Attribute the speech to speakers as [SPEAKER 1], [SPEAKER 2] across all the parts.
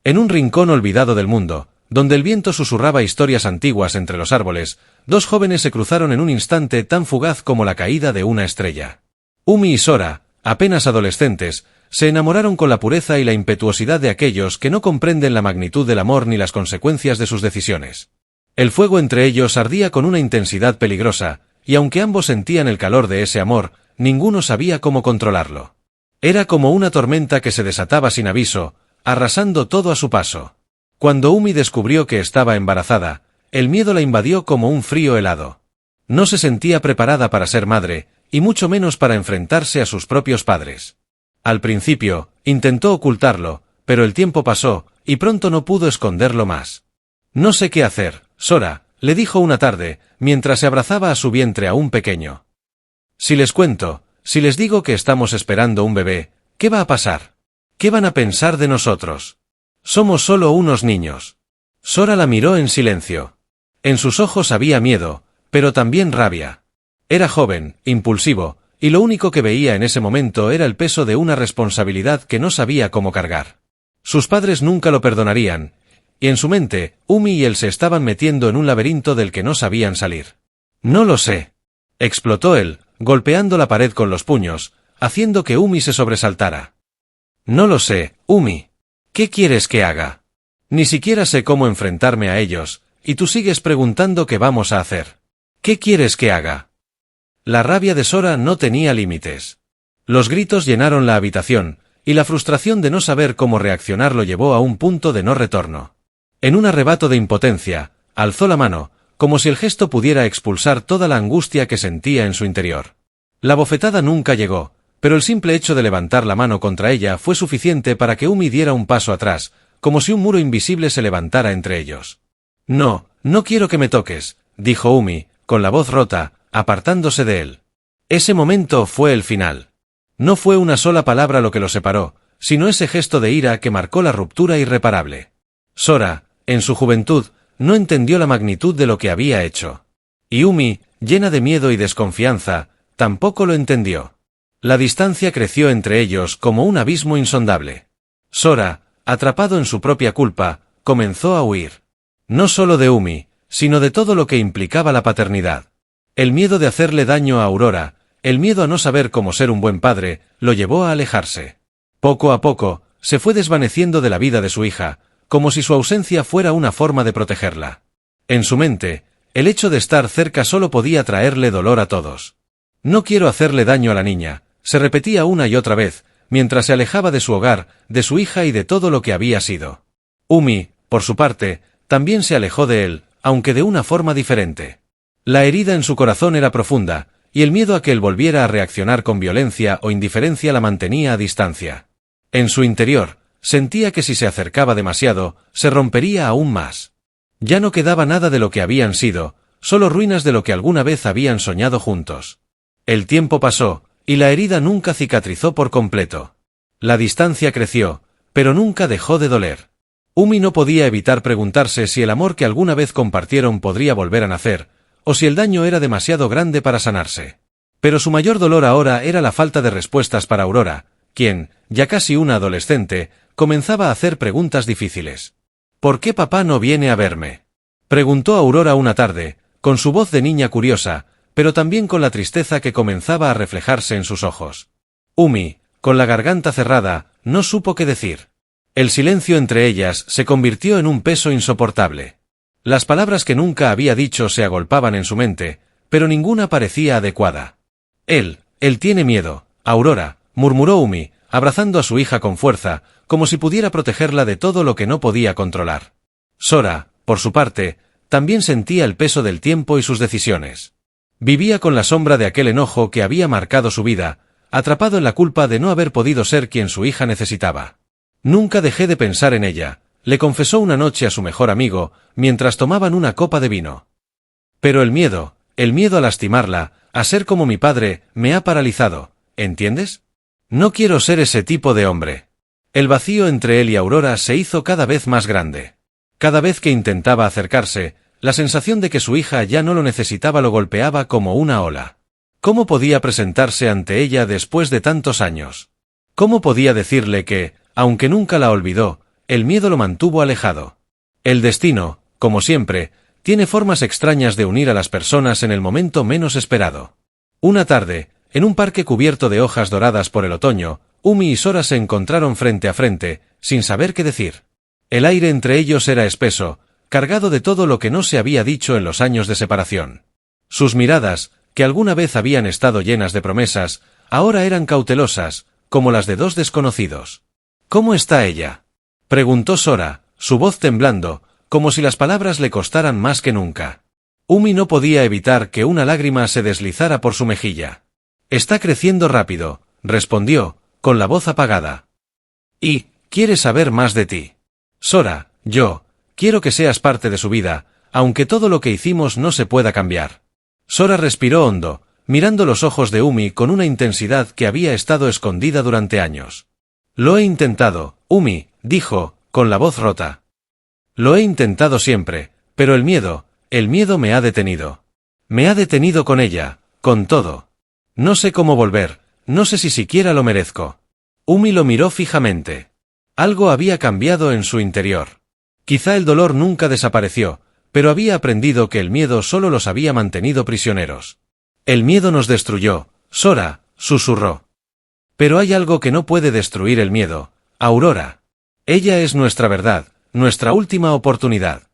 [SPEAKER 1] En un rincón olvidado del mundo, donde el viento susurraba historias antiguas entre los árboles, dos jóvenes se cruzaron en un instante tan fugaz como la caída de una estrella. Umi y Sora, apenas adolescentes, se enamoraron con la pureza y la impetuosidad de aquellos que no comprenden la magnitud del amor ni las consecuencias de sus decisiones. El fuego entre ellos ardía con una intensidad peligrosa, y aunque ambos sentían el calor de ese amor, ninguno sabía cómo controlarlo. Era como una tormenta que se desataba sin aviso, arrasando todo a su paso. Cuando Umi descubrió que estaba embarazada, el miedo la invadió como un frío helado. No se sentía preparada para ser madre, y mucho menos para enfrentarse a sus propios padres. Al principio, intentó ocultarlo, pero el tiempo pasó, y pronto no pudo esconderlo más. «No sé qué hacer, Sora», le dijo una tarde, mientras se abrazaba a su vientre aún pequeño. «Si les cuento, si les digo que estamos esperando un bebé, ¿qué va a pasar? ¿Qué van a pensar de nosotros? Somos solo unos niños». Sora la miró en silencio. En sus ojos había miedo, pero también rabia. Era joven, impulsivo, y lo único que veía en ese momento era el peso de una responsabilidad que no sabía cómo cargar. Sus padres nunca lo perdonarían, y en su mente, Umi y él se estaban metiendo en un laberinto del que no sabían salir. «No lo sé», explotó él, golpeando la pared con los puños, haciendo que Umi se sobresaltara. «No lo sé, Umi. ¿Qué quieres que haga? Ni siquiera sé cómo enfrentarme a ellos, y tú sigues preguntando qué vamos a hacer. ¿Qué quieres que haga?» La rabia de Sora no tenía límites. Los gritos llenaron la habitación, y la frustración de no saber cómo reaccionar lo llevó a un punto de no retorno. En un arrebato de impotencia, alzó la mano, como si el gesto pudiera expulsar toda la angustia que sentía en su interior. La bofetada nunca llegó, pero el simple hecho de levantar la mano contra ella fue suficiente para que Umi diera un paso atrás, como si un muro invisible se levantara entre ellos. «No, no quiero que me toques», dijo Umi, con la voz rota, apartándose de él. Ese momento fue el final. No fue una sola palabra lo que los separó, sino ese gesto de ira que marcó la ruptura irreparable. Sora, en su juventud, no entendió la magnitud de lo que había hecho. Y Umi, llena de miedo y desconfianza, tampoco lo entendió. La distancia creció entre ellos como un abismo insondable. Sora, atrapado en su propia culpa, comenzó a huir. No solo de Umi, sino de todo lo que implicaba la paternidad. El miedo de hacerle daño a Aurora, el miedo a no saber cómo ser un buen padre, lo llevó a alejarse. Poco a poco, se fue desvaneciendo de la vida de su hija, como si su ausencia fuera una forma de protegerla. En su mente, el hecho de estar cerca solo podía traerle dolor a todos. «No quiero hacerle daño a la niña», se repetía una y otra vez, mientras se alejaba de su hogar, de su hija y de todo lo que había sido. Umi, por su parte, también se alejó de él, aunque de una forma diferente. La herida en su corazón era profunda, y el miedo a que él volviera a reaccionar con violencia o indiferencia la mantenía a distancia. En su interior, sentía que si se acercaba demasiado, se rompería aún más. Ya no quedaba nada de lo que habían sido, solo ruinas de lo que alguna vez habían soñado juntos. El tiempo pasó, y la herida nunca cicatrizó por completo. La distancia creció, pero nunca dejó de doler. Umi no podía evitar preguntarse si el amor que alguna vez compartieron podría volver a nacer, o si el daño era demasiado grande para sanarse. Pero su mayor dolor ahora era la falta de respuestas para Aurora, quien, ya casi una adolescente, comenzaba a hacer preguntas difíciles. «¿Por qué papá no viene a verme?», preguntó Aurora una tarde, con su voz de niña curiosa, pero también con la tristeza que comenzaba a reflejarse en sus ojos. Umi, con la garganta cerrada, no supo qué decir. El silencio entre ellas se convirtió en un peso insoportable. Las palabras que nunca había dicho se agolpaban en su mente, pero ninguna parecía adecuada. Él tiene miedo, Aurora», murmuró Umi, abrazando a su hija con fuerza, como si pudiera protegerla de todo lo que no podía controlar. Sora, por su parte, también sentía el peso del tiempo y sus decisiones. Vivía con la sombra de aquel enojo que había marcado su vida, atrapado en la culpa de no haber podido ser quien su hija necesitaba. «Nunca dejé de pensar en ella», le confesó una noche a su mejor amigo, mientras tomaban una copa de vino. «Pero el miedo a lastimarla, a ser como mi padre, me ha paralizado, ¿entiendes? No quiero ser ese tipo de hombre». El vacío entre él y Aurora se hizo cada vez más grande. Cada vez que intentaba acercarse, la sensación de que su hija ya no lo necesitaba lo golpeaba como una ola. ¿Cómo podía presentarse ante ella después de tantos años? ¿Cómo podía decirle que, aunque nunca la olvidó, el miedo lo mantuvo alejado. El destino, como siempre, tiene formas extrañas de unir a las personas en el momento menos esperado. Una tarde, en un parque cubierto de hojas doradas por el otoño, Umi y Sora se encontraron frente a frente, sin saber qué decir. El aire entre ellos era espeso, cargado de todo lo que no se había dicho en los años de separación. Sus miradas, que alguna vez habían estado llenas de promesas, ahora eran cautelosas, como las de dos desconocidos. «¿Cómo está ella?», preguntó Sora, su voz temblando, como si las palabras le costaran más que nunca. Umi no podía evitar que una lágrima se deslizara por su mejilla. «Está creciendo rápido», respondió, con la voz apagada. «¿Y quiere saber más de ti?» «Sora, yo quiero que seas parte de su vida, aunque todo lo que hicimos no se pueda cambiar». Sora respiró hondo, mirando los ojos de Umi con una intensidad que había estado escondida durante años. «Lo he intentado, Umi», dijo, con la voz rota. «Lo he intentado siempre, pero el miedo me ha detenido. Me ha detenido con ella, con todo. No sé cómo volver, no sé si siquiera lo merezco». Umi lo miró fijamente. Algo había cambiado en su interior. Quizá el dolor nunca desapareció, pero había aprendido que el miedo solo los había mantenido prisioneros. «El miedo nos destruyó», Sora susurró. «Pero hay algo que no puede destruir el miedo, Aurora. Ella es nuestra verdad, nuestra última oportunidad».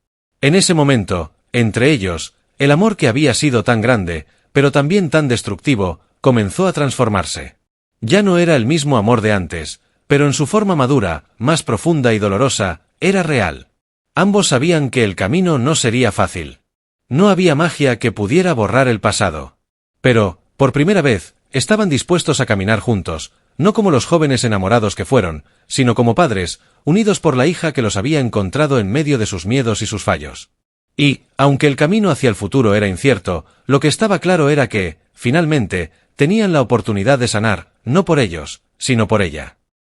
[SPEAKER 1] En ese momento, entre ellos, el amor que había sido tan grande, pero también tan destructivo, comenzó a transformarse. Ya no era el mismo amor de antes, pero en su forma madura, más profunda y dolorosa, era real. Ambos sabían que el camino no sería fácil. No había magia que pudiera borrar el pasado. Pero, por primera vez, estaban dispuestos a caminar juntos, no como los jóvenes enamorados que fueron, sino como padres, unidos por la hija que los había encontrado en medio de sus miedos y sus fallos. Y, aunque el camino hacia el futuro era incierto, lo que estaba claro era que, finalmente, tenían la oportunidad de sanar, no por ellos, sino por ella.